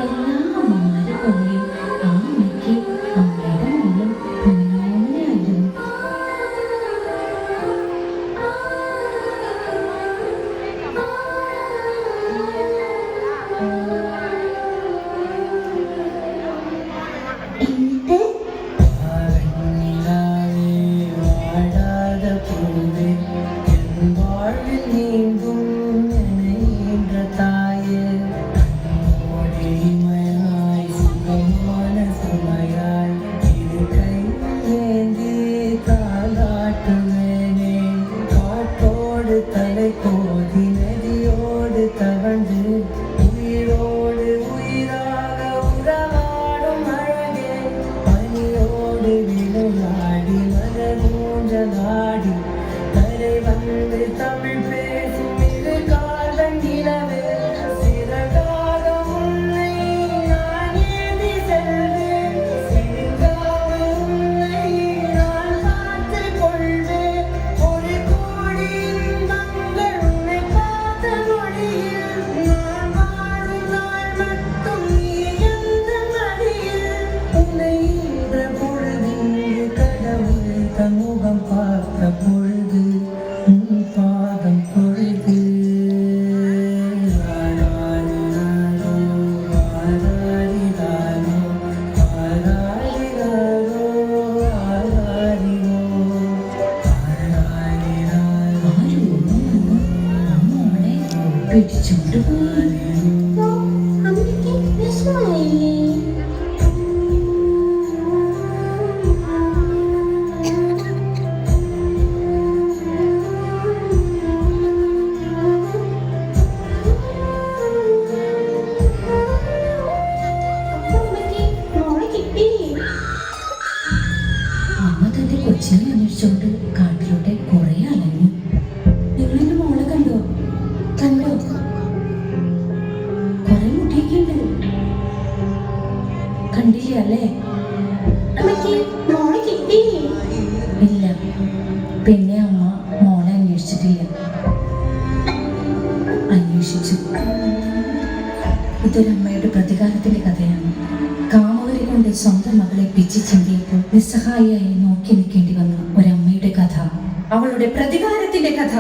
എല്ലാ അമ്മമാരെ പോലെയും ആ അമ്മയ്ക്ക് അമ്മയുടെ മോളും പൊന്നോമനയായിരുന്നു. പിടിച്ചോണ്ട് അമ്മ തന്റെ കൊച്ചിനെ അന്വേഷിച്ചോണ്ട് കാട്ടിലൂടെ കുറെ അലഞ്ഞു. നിങ്ങളെന്റെ മോളെ കണ്ടോ? കണ്ടോ? കുറെ മുട്ടിയൊക്കെയുണ്ട്. കണ്ടില്ല അല്ലേ? ഇല്ല. പിന്നെ അമ്മ മോളെ അന്വേഷിച്ചിട്ടില്ല. അന്വേഷിച്ചു. ഇതൊരമ്മയുടെ പ്രതികാരത്തിന്റെ കഥയാണ്. കാമുകരെ കൊണ്ട് സ്വന്തം മകളെ പിച്ചി ചിന്തിയപ്പോൾ നിസ്സഹായിയായി നോക്കി നിൽക്കേണ്ടി വന്ന ഒരമ്മയുടെ കഥ, അവളുടെ പ്രതികാരത്തിന്റെ കഥ.